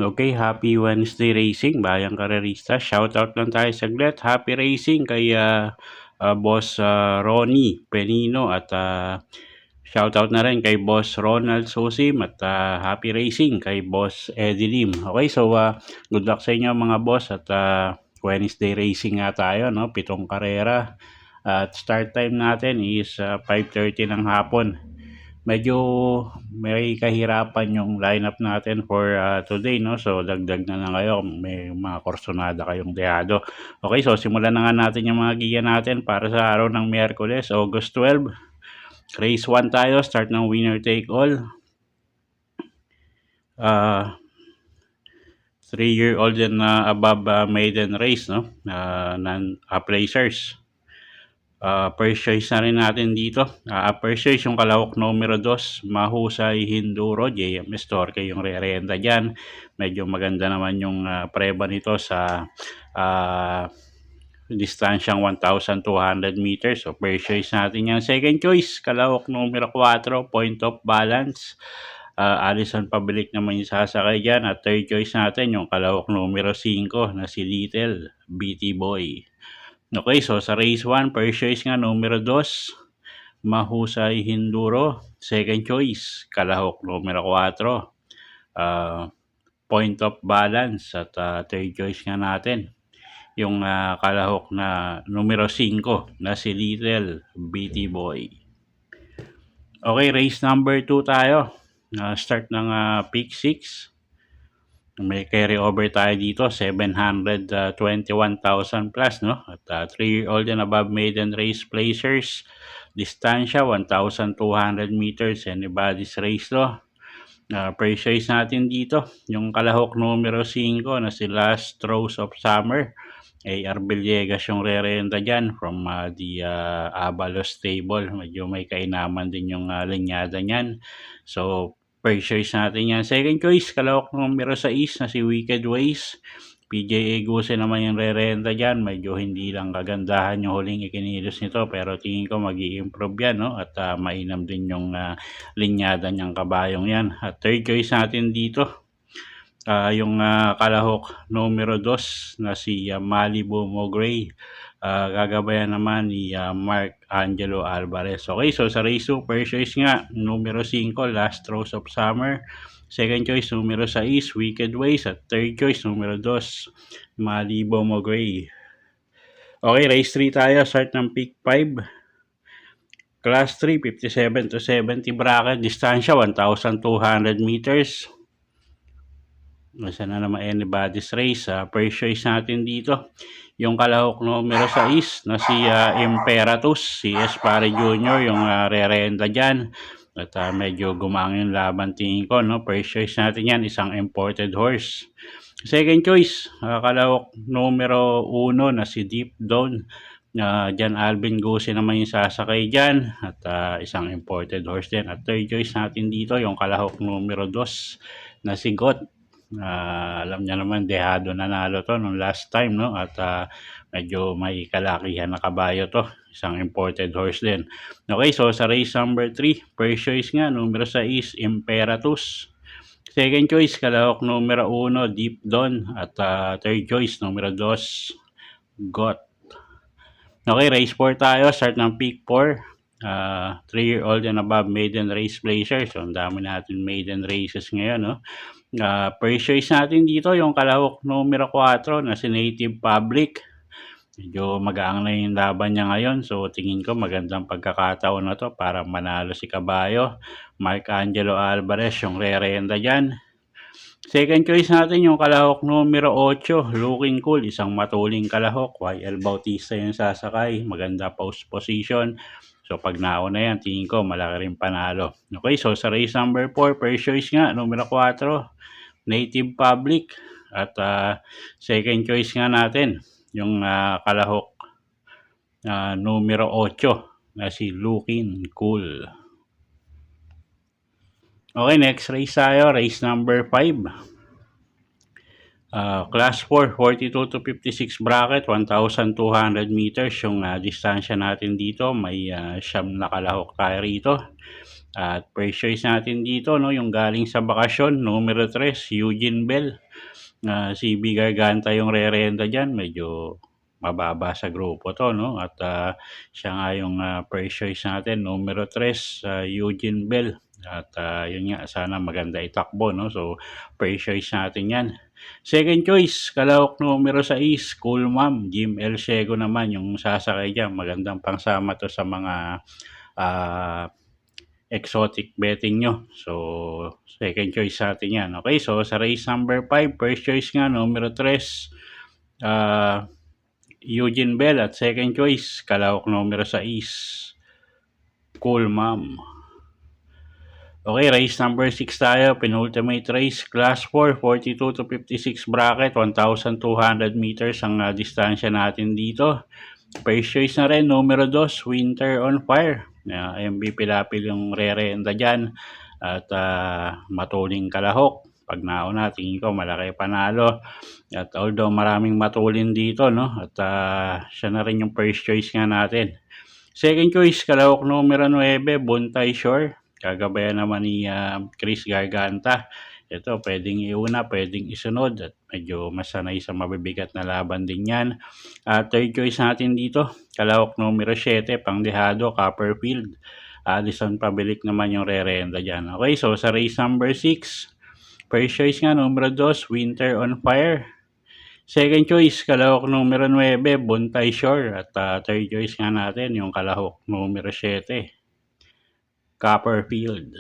Okay, happy Wednesday racing, bayang karerista. Shoutout lang tayo saglit. Happy racing kay Boss Ronnie Penino at shoutout na rin kay Boss Ronald Sosim at happy racing kay Boss Eddie Lim. Okay, so good luck sa inyo mga boss at Wednesday racing nga tayo, no? 7 karera. At start time natin is 5:30 ng hapon. Medyo may kahirapan yung lineup natin for today, no? So dagdag na lang kayo, may mga korsonada kayong dehado. Okay, so simulan na nga natin yung mga giya natin para sa araw ng Miyerkules, August 12. Race 1 tayo, start ng winner take all. 3-year-old and above maiden race, no? Non-placers. First choice na rin natin dito. First choice yung kalahok numero 2, Mahusay Hinduro, JMS Torque yung re-renta dyan. Medyo maganda naman yung preba nito sa distansyang 1,200 meters. So first choice natin yan. Second choice, kalahok numero 4, Point of Balance. Alison Pabilik naman yung sasakay dyan. At third choice natin yung kalahok numero 5 na si Little BT Boy. Okay, so sa race 1, first choice nga numero 2, Mahusay Hinduro. Second choice, kalahok numero 4, Point of Balance. At third choice nga natin, yung kalahok na numero 5 na si Little BT Boy. Okay, race number 2 tayo. Start ng pick 6. May carry over tayo dito, 721,000 plus, no? At 3-year-old and above maiden race placers. Distansya, 1,200 meters. Anybody's race to. First choice natin dito, yung kalahok numero 5 na si Last Rose of Summer. AR Villegas yung re-renta dyan from the Avalos stable. Medyo may kainaman din yung linyada nyan. So, first choice natin yan. Second choice, kalahok numero 6 na si Wicked Ways. PJ Eguse naman yung re-renta dyan. Medyo hindi lang kagandahan yung huling ikinilos nito. Pero tingin ko mag-i-improve yan, no? At mainam din yung linyada niyang kabayong yan. At third choice natin dito, yung kalahok numero 2 na si Malibu Mogray. Gagabayan naman ni Mark Angelo Alvarez. Okay, so sa race 2, first choice nga numero 5, Last Rose of Summer. Second choice numero 6, Wicked Ways. At third choice numero 2, Malibu Mogray. Okay, race 3 tayo, start ng pick 5. Class 3, 57 to 70 bracket. Distansya, 1,200 meters. Masa na naman anybody's race. First choice natin dito, yung kalahok numero 6 na si Imperatus, si Espare Jr. yung re-renta dyan. At medyo gumangin laban tingin ko, no? First choice natin yan, isang imported horse. Second choice, kalahok numero 1 na si Deep Dawn. Jan Alvin Guse naman yung sasakay dyan. At isang imported horse din. At third choice natin dito, yung kalahok numero 2 na si Got. Alam niya naman, dehado nanalo to nung last time, no? At medyo may kalakihan na kabayo to, isang imported horse din. Okay, so sa race number 3, first choice nga numero 6, Imperatus. Second choice, kalahok numero 1, Deep Dawn. At third choice numero 2, Got. Okay, race 4 tayo, start ng pick 4. 3-year-old and above maiden race placers. So ang dami natin maiden races ngayon, no? First choice natin dito, yung kalahok numero 4 na si Native Public. Medyo magaang na yung laban niya ngayon. So tingin ko magandang pagkakataon na to para manalo si kabayo. Mark Angelo Alvarez yung re-renta dyan. Second choice natin yung kalahok numero 8, Looking Cool. Isang matuling kalahok. YL Bautista yung sasakay. Maganda post position. So pag nauna yan, tingin ko malaki rin panalo. Okay, so sa race number 4, first choice nga, numero 4, Native Public. At second choice nga natin, yung kalahok numero 8 na si Looking Cool. Okay, next race tayo, race number 5. Class 4, 42 to 56 bracket, 1,200 meters yung distansya natin dito. May siyam na kalahok tayo rito. At first choice natin dito, no, yung galing sa bakasyon, numero 3, Eugene Bell. Si B. Garganta yung re-renta dyan. Medyo mababa sa grupo to, no? At siya nga yung first choice natin, numero 3, Eugene Bell. At yun nga, sana maganda itakbo, no? So, first choice natin yan. Second choice, kalahok numero 6, Cool Ma'am. Jim El Ciego naman yung sasakay dyan. Magandang pangsama to sa mga exotic betting nyo. So, second choice natin yan. Okay, so sa race number 5, first choice nga, numero 3, Eugene Bell. At second choice, kalahok numero 6, Cool Ma'am. Okay, race number 6 tayo. Penultimate race, class 4, 42 to 56 bracket, 1,200 meters ang distansya natin dito. First choice na rin, numero 2, Winter on Fire. MVP Lapil yung re-renta dyan. At matuling kalahok. Pag nauna, tingin ko malaki panalo. At although maraming matulin dito, no? At siya na rin yung first choice nga natin. Second choice, kalahok numero 9, Buntay Shore. Kagabayan naman ni Chris Garganta. Ito, pwedeng iuna, pwedeng isunod. At medyo masanay sa mabibigat na laban din yan. Third choice natin dito, kalahok numero 7, Pangdehado, Copperfield. Addison Pabilik naman yung re-renta dyan. Okay, so sa race number 6, first choice nga, numero 2, Winter on Fire. Second choice, kalahok numero 9, Buntay Shore. At third choice nga natin, yung kalahok numero 7, Copperfield.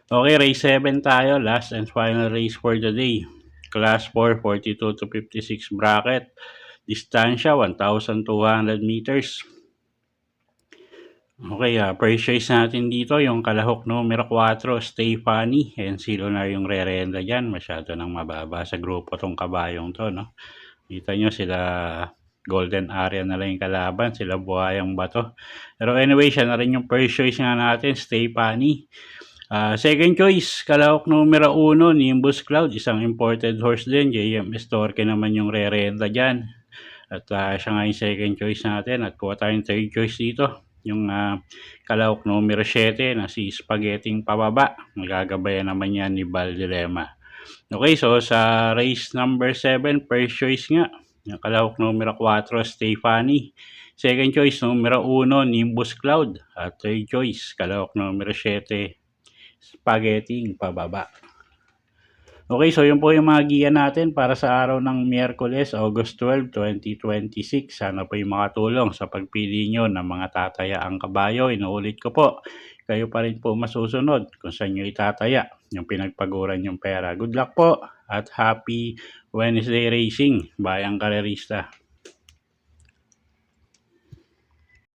Okay, race 7 tayo. Last and final race for the day. Class 4, 42 to 56 bracket. Distansya, 1,200 meters. Okay, first choice natin dito, yung kalahok numero 4, Stephanie. And silo na yung re-renta dyan. Masyado nang mababa sa grupo tong kabayong to, no? Kita nyo sila Golden Area na lang yung kalaban, sila Buhayang Bato. Pero anyway, siya na rin yung first choice nga natin, Stephanie. Second choice, kalahok numero 1, Nimbus Cloud. Isang imported horse din, JMS Torque naman yung re-renta dyan. At siya nga yung second choice natin. At kuha tayong third choice dito, yung kalahok numero 7 na si Spaghetting Pababa. Magagabayan naman yan ni Val Dilema. Okay, so sa race number 7, first choice nga, yung kalahok numero 4, Stephanie. Second choice, numero 1, Nimbus Cloud. At third choice, kalahok numero 7, Spaghetting Pababa. Okay, so yun po yung mga giya natin para sa araw ng Miyerkules, August 12, 2026. Sana po yung makatulong sa pagpili nyo ng mga tataya ang kabayo. Inuulit ko po, kayo pa rin po masusunod kung saan nyo itataya yung pinagpaguran yung pera. Good luck po at happy Wednesday racing, bayang karerista.